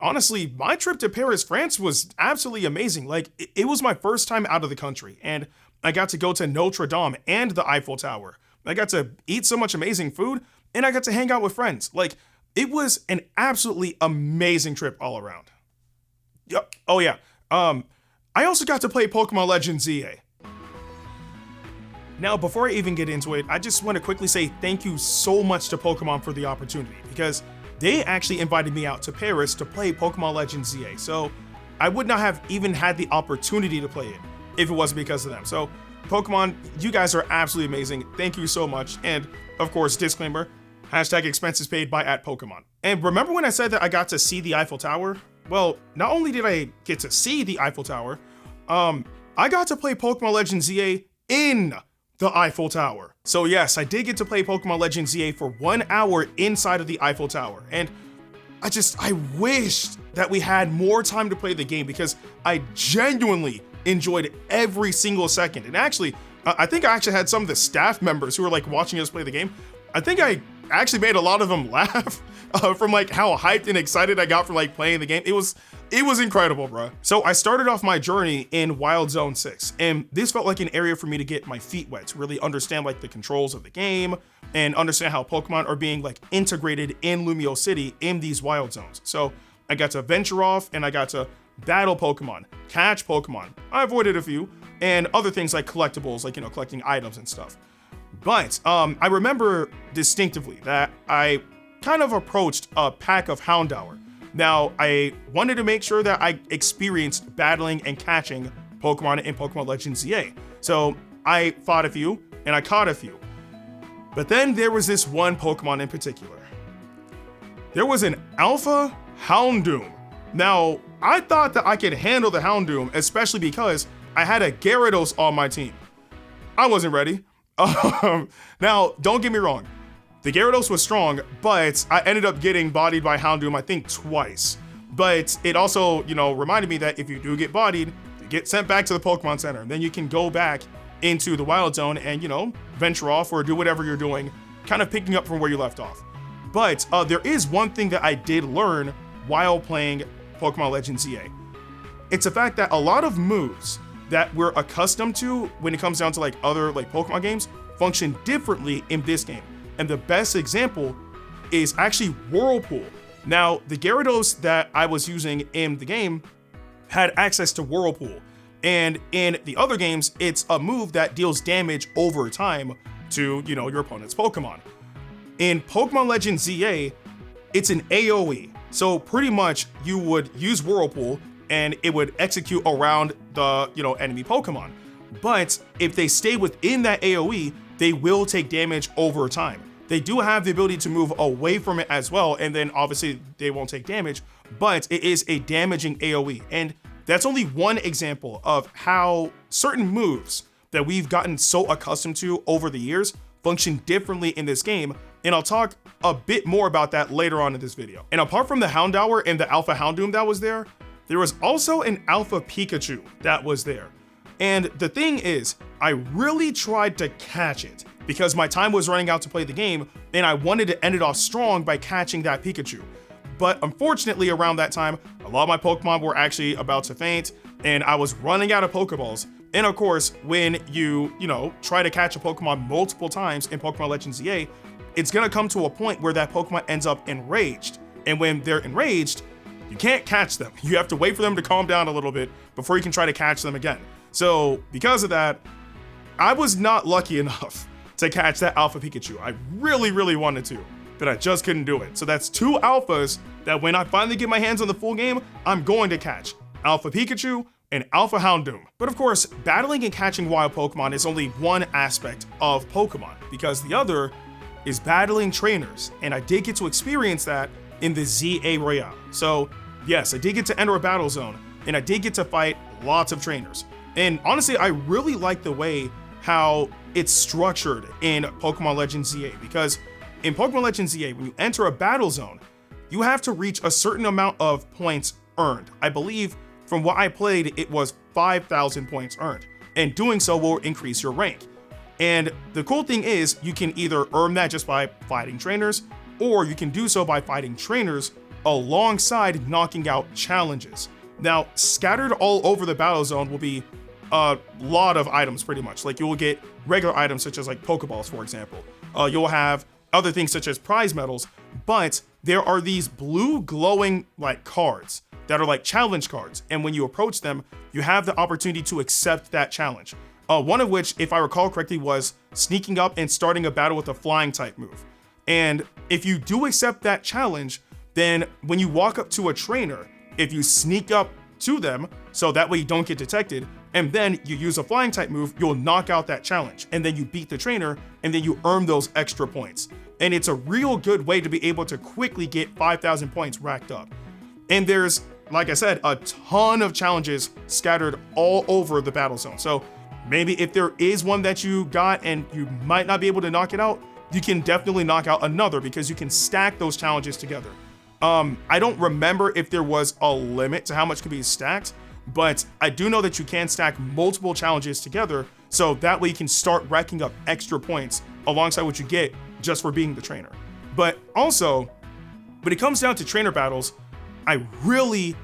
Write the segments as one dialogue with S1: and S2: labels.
S1: Honestly, my trip to Paris, France was absolutely amazing. Like, it was my first time out of the country, and I got to go to Notre Dame and the Eiffel Tower. I got to eat so much amazing food, and I got to hang out with friends. Like, it was an absolutely amazing trip all around. Yep. Oh, yeah. I also got to play Pokemon Legends ZA. Now, before I even get into it, I just want to quickly say thank you so much to Pokemon for the opportunity, because they actually invited me out to Paris to play Pokemon Legends ZA. So I would not have even had the opportunity to play it if it wasn't because of them. So Pokemon, you guys are absolutely amazing. Thank you so much. And of course, disclaimer, hashtag expenses paid by @Pokemon. And remember when I said that I got to see the Eiffel Tower? Well, not only did I get to see the Eiffel Tower, I got to play Pokemon Legends ZA in the Eiffel Tower. So yes, I did get to play Pokemon Legends ZA for 1 hour inside of the Eiffel Tower. And I wished that we had more time to play the game, because I genuinely enjoyed every single second. And actually, I think I actually had some of the staff members who were like watching us play the game. I think I actually made a lot of them laugh from like how hyped and excited I got from like playing the game. It was incredible, bro. So I started off my journey in Wild Zone 6, and this felt like an area for me to get my feet wet, to really understand like the controls of the game and understand how Pokemon are being like integrated in Lumio City in these wild zones. So I got to venture off and I got to battle Pokemon, catch Pokemon. I avoided a few, and other things like collectibles, like, collecting items and stuff. But I remember distinctively that I kind of approached a pack of Houndour. Now, I wanted to make sure that I experienced battling and catching Pokemon in Pokemon Legends ZA. So I fought a few and I caught a few. But then there was this one Pokemon in particular. There was an Alpha Houndoom. Now, I thought that I could handle the Houndoom, especially because I had a Gyarados on my team. I wasn't ready. Now, don't get me wrong. The Gyarados was strong, but I ended up getting bodied by Houndoom, I think twice. But it also, reminded me that if you do get bodied, you get sent back to the Pokemon Center. Then you can go back into the Wild Zone and, venture off or do whatever you're doing, kind of picking up from where you left off. But there is one thing that I did learn while playing Pokemon Legends ZA. It's the fact that a lot of moves that we're accustomed to when it comes down to like other like Pokemon games function differently in this game. And the best example is actually Whirlpool. Now, the Gyarados that I was using in the game had access to Whirlpool. And in the other games, it's a move that deals damage over time to, your opponent's Pokemon. In Pokemon Legends ZA, it's an AoE. So pretty much you would use Whirlpool and it would execute around the, enemy Pokemon. But if they stay within that AoE, they will take damage over time. They do have the ability to move away from it as well, and then obviously they won't take damage, but it is a damaging AoE. And that's only one example of how certain moves that we've gotten so accustomed to over the years function differently in this game, and I'll talk a bit more about that later on in this video. And apart from the Houndour and the Alpha Houndoom that was there was also an Alpha Pikachu that was there. And the thing is, I really tried to catch it because my time was running out to play the game, and I wanted to end it off strong by catching that Pikachu. But unfortunately, around that time, a lot of my Pokemon were actually about to faint, and I was running out of Pokeballs. And of course, when you try to catch a Pokemon multiple times in Pokemon Legends ZA, it's gonna come to a point where that Pokemon ends up enraged. And when they're enraged, you can't catch them. You have to wait for them to calm down a little bit before you can try to catch them again. So because of that, I was not lucky enough to catch that Alpha Pikachu. I really, really wanted to, but I just couldn't do it. So that's two Alphas that when I finally get my hands on the full game, I'm going to catch. Alpha Pikachu and Alpha Houndoom. But of course, battling and catching wild Pokemon is only one aspect of Pokemon, because the other is battling trainers. And I did get to experience that in the ZA Royale. So yes, I did get to enter a battle zone, and I did get to fight lots of trainers. And honestly, I really like the way how it's structured in Pokemon Legends ZA, because in Pokemon Legends ZA, when you enter a battle zone, you have to reach a certain amount of points earned. I believe from what I played, it was 5,000 points earned, and doing so will increase your rank. And the cool thing is you can either earn that just by fighting trainers, or you can do so by fighting trainers alongside knocking out challenges. Now, scattered all over the battle zone will be a lot of items pretty much. Like, you will get regular items such as like Pokeballs, for example. You'll have other things such as prize medals, but there are these blue glowing like cards that are like challenge cards. And when you approach them, you have the opportunity to accept that challenge. One of which, if I recall correctly, was sneaking up and starting a battle with a flying type move. And if you do accept that challenge, then when you walk up to a trainer, if you sneak up to them, so that way you don't get detected, and then you use a flying type move, you'll knock out that challenge. And then you beat the trainer, and then you earn those extra points. And it's a real good way to be able to quickly get 5,000 points racked up. And there's, like I said, a ton of challenges scattered all over the battle zone. So maybe if there is one that you got and you might not be able to knock it out, you can definitely knock out another because you can stack those challenges together. I don't remember if there was a limit to how much could be stacked, but I do know that you can stack multiple challenges together, so that way you can start racking up extra points alongside what you get just for being the trainer. But also, when it comes down to trainer battles, I really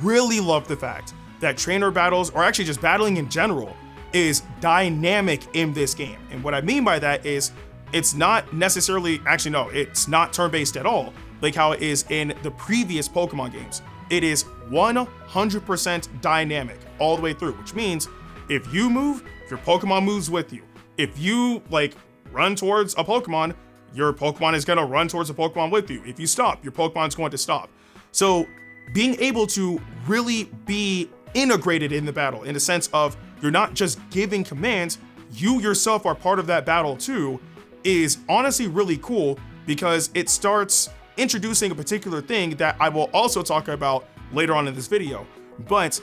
S1: love the fact that trainer battles, or actually just battling in general, is dynamic in this game. And what I mean by that is it's not necessarily, actually no, it's not turn-based at all, like how it is in the previous Pokemon games. It is 100% dynamic all the way through, which means if you move, your Pokemon moves with you. If you like run towards a Pokemon, your Pokemon is gonna run towards a Pokemon with you. If you stop, your Pokemon's going to stop. So being able to really be integrated in the battle in the sense of you're not just giving commands, you yourself are part of that battle too, is honestly really cool because it starts introducing a particular thing that I will also talk about later on in this video. But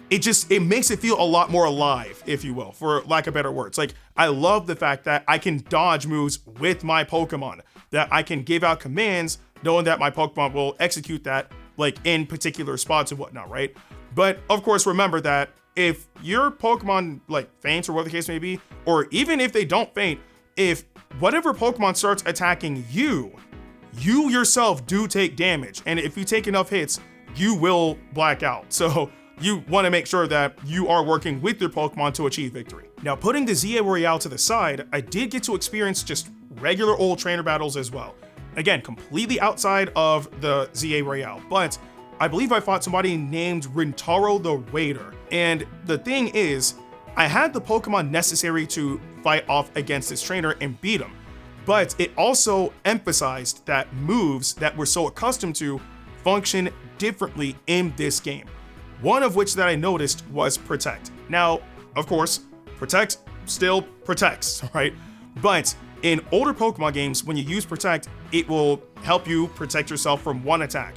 S1: it makes it feel a lot more alive, if you will, for lack of better words. Like, I love the fact that I can dodge moves with my Pokemon, that I can give out commands knowing that my Pokemon will execute that like in particular spots and whatnot, right? But of course, remember that if your Pokemon like faints or whatever the case may be, or even if they don't faint, if whatever Pokemon starts attacking you yourself do take damage. And if you take enough hits, you will black out. So you want to make sure that you are working with your Pokemon to achieve victory. Now, putting the ZA Royale to the side, I did get to experience just regular old trainer battles as well. Again, completely outside of the ZA Royale, but I believe I fought somebody named Rintaro the Raider. And the thing is, I had the Pokemon necessary to fight off against this trainer and beat him. But it also emphasized that moves that we're so accustomed to function differently in this game. One of which that I noticed was Protect. Now, of course, Protect still protects, right? But in older Pokemon games, when you use Protect, it will help you protect yourself from one attack.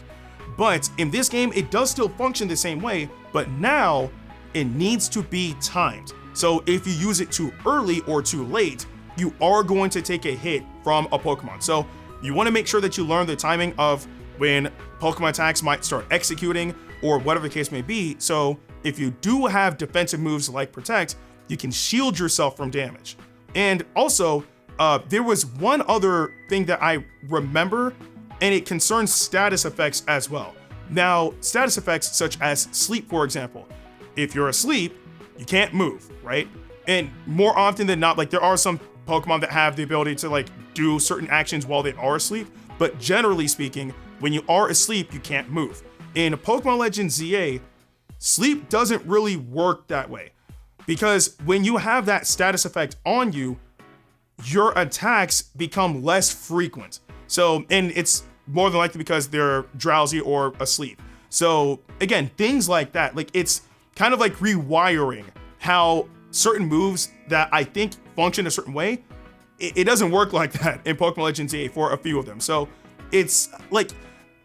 S1: But in this game, it does still function the same way, but now it needs to be timed. So if you use it too early or too late, you are going to take a hit from a Pokemon. So you want to make sure that you learn the timing of when Pokemon attacks might start executing or whatever the case may be. So if you do have defensive moves like Protect, you can shield yourself from damage. And also, there was one other thing that I remember, and it concerns status effects as well. Now, status effects such as sleep, for example. If you're asleep, you can't move, right? And more often than not, like there are some Pokemon that have the ability to like do certain actions while they are asleep, but generally speaking, when you are asleep, you can't move. In Pokemon Legends ZA, sleep doesn't really work that way because when you have that status effect on you, your attacks become less frequent. So, and it's more than likely because they're drowsy or asleep. So again, things like that, like it's kind of like rewiring how certain moves that I think function a certain way, it doesn't work like that in Pokemon Legends ZA for a few of them. So it's like,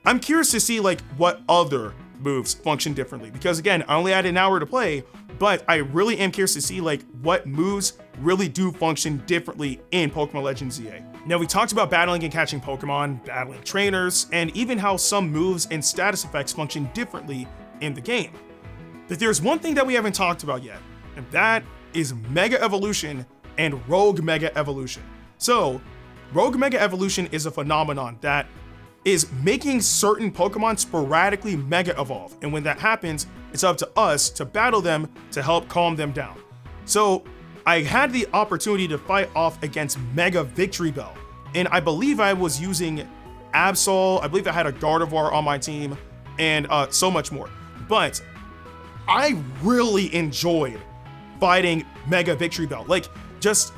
S1: I'm curious to see like what other moves function differently because again, I only had an hour to play, but I really am curious to see like what moves really do function differently in Pokemon Legends ZA. Now we talked about battling and catching Pokemon, battling trainers, and even how some moves and status effects function differently in the game. But there's one thing that we haven't talked about yet, and that is Mega Evolution and Rogue Mega Evolution. So, Rogue Mega Evolution is a phenomenon that is making certain Pokemon sporadically Mega Evolve. And when that happens, it's up to us to battle them to help calm them down. So I had the opportunity to fight off against Mega Victory Bell. And I believe I was using Absol, I believe I had a Gardevoir on my team, and so much more. But I really enjoyed fighting Mega Victory Bell. Like, just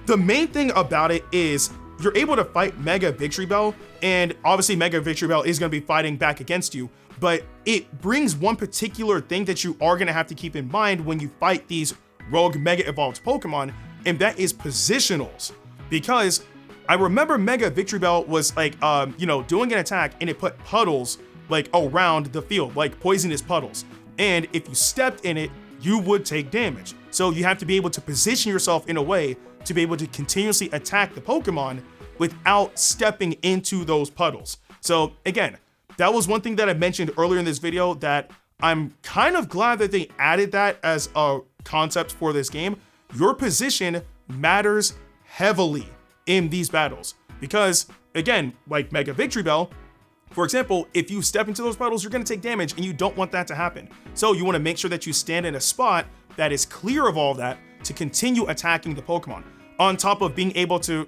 S1: the main thing about it is you're able to fight Mega Victory Bell, and obviously Mega Victory Bell is going to be fighting back against you, but it brings one particular thing that you are going to have to keep in mind when you fight these rogue Mega Evolved Pokemon, and that is positionals. Because I remember Mega Victory Bell was like, doing an attack, and it put puddles like around the field, like poisonous puddles. And if you stepped in it, you would take damage. So you have to be able to position yourself in a way to be able to continuously attack the Pokemon without stepping into those puddles. So again, that was one thing that I mentioned earlier in this video that I'm kind of glad that they added that as a concept for this game. Your position matters heavily in these battles because, again, like Mega Victory Bell, for example, if you step into those puddles, you're going to take damage, and you don't want that to happen. So you want to make sure that you stand in a spot that is clear of all that to continue attacking the Pokemon, on top of being able to,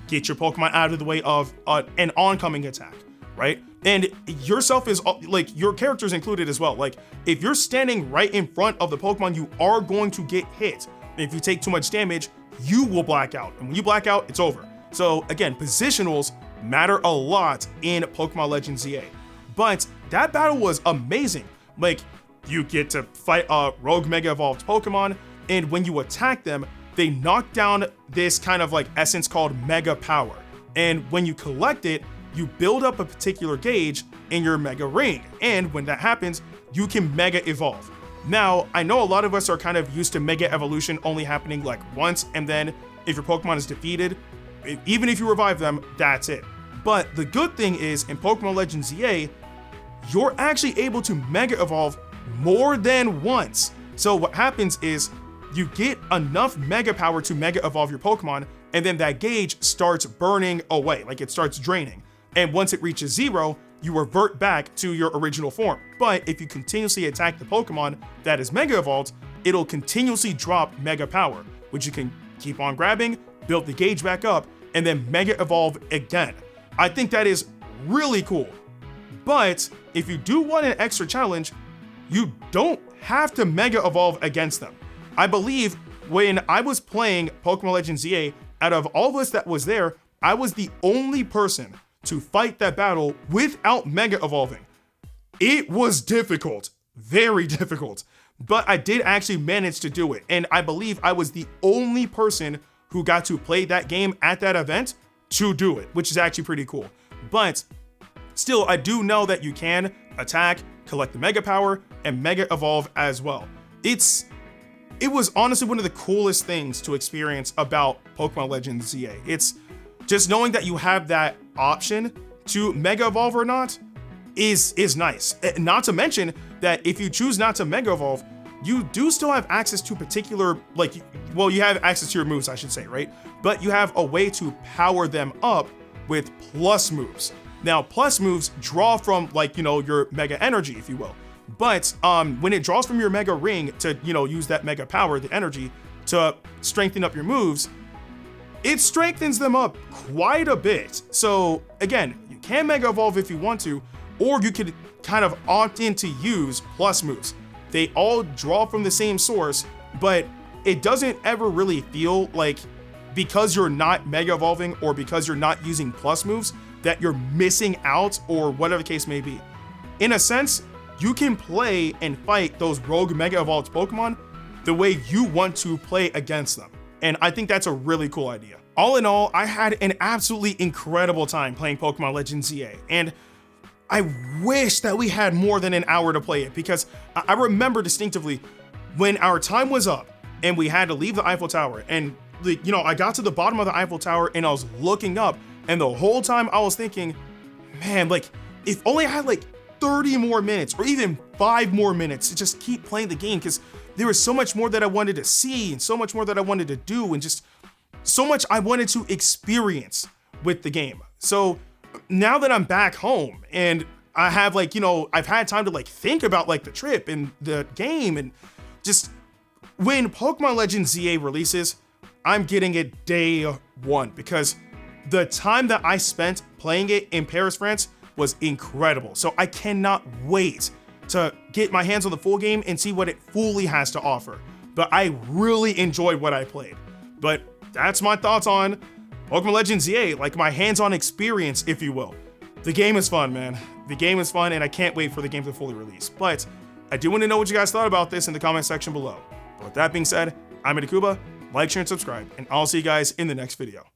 S1: get your Pokemon out of the way of an oncoming attack, right? And yourself is, like, your character's included as well. Like, if you're standing right in front of the Pokemon, you are going to get hit. And if you take too much damage, you will black out. And when you black out, it's over. So again, positionals matter a lot in Pokemon Legends ZA. But that battle was amazing. Like, you get to fight a rogue Mega Evolved Pokemon, and when you attack them, they knock down this kind of like essence called Mega Power. And when you collect it, you build up a particular gauge in your Mega Ring. And when that happens, you can Mega Evolve. Now, I know a lot of us are kind of used to Mega Evolution only happening like once, and then if your Pokemon is defeated, even if you revive them, that's it. But the good thing is, in Pokemon Legends ZA, you're actually able to Mega Evolve more than once. So what happens is, you get enough Mega Power to Mega Evolve your Pokemon, and then that gauge starts burning away, like it starts draining. And once it reaches 0, you revert back to your original form. But if you continuously attack the Pokemon that is Mega Evolved, it'll continuously drop Mega Power, which you can keep on grabbing, build the gauge back up, and then Mega Evolve again. I think that is really cool. But if you do want an extra challenge, you don't have to Mega Evolve against them. I believe when I was playing Pokemon Legends ZA, out of all of us that was there, I was the only person to fight that battle without Mega Evolving. It was difficult, very difficult, but I did actually manage to do it. And I believe I was the only person who got to play that game at that event to do it, which is actually pretty cool. But still, I do know that you can attack, collect the Mega Power, and Mega Evolve as well. It was honestly one of the coolest things to experience about Pokemon Legends ZA. It's just knowing that you have that option to Mega Evolve or not is nice. Not to mention that if you choose not to Mega Evolve, you do still have access to particular, you have access to your moves, I should say, right? But you have a way to power them up with plus moves. Now, plus moves draw from your Mega Energy, if you will. But when it draws from your Mega Ring to, use that Mega Power, the energy, to strengthen up your moves, it strengthens them up quite a bit. So again, you can Mega Evolve if you want to, or you could kind of opt in to use plus moves. They all draw from the same source, but it doesn't ever really feel like, because you're not Mega Evolving or because you're not using plus moves, that you're missing out or whatever the case may be. In a sense, you can play and fight those rogue Mega Evolved Pokemon the way you want to play against them. And I think that's a really cool idea. All in all, I had an absolutely incredible time playing Pokemon Legends ZA, and I wish that we had more than an hour to play it, because I remember distinctively when our time was up and we had to leave the Eiffel Tower, and I got to the bottom of the Eiffel Tower and I was looking up, and the whole time I was thinking, man, if only I had 30 more minutes or even 5 more minutes to just keep playing the game, because there was so much more that I wanted to see and so much more that I wanted to do and just so much I wanted to experience with the game. So now that I'm back home and I have like, you know, I've had time to like think about like the trip and the game, and just when Pokemon Legends ZA releases, I'm getting it day one because the time that I spent playing it in Paris, France was incredible. So I cannot wait to get my hands on the full game and see what it fully has to offer. But I really enjoyed what I played. But that's my thoughts on Pokemon Legends ZA, like my hands-on experience, if you will. The game is fun, man. The game is fun, and I can't wait for the game to fully release. But I do want to know what you guys thought about this in the comment section below. But with that being said, I'm Ndukauba. Like, share, and subscribe, and I'll see you guys in the next video.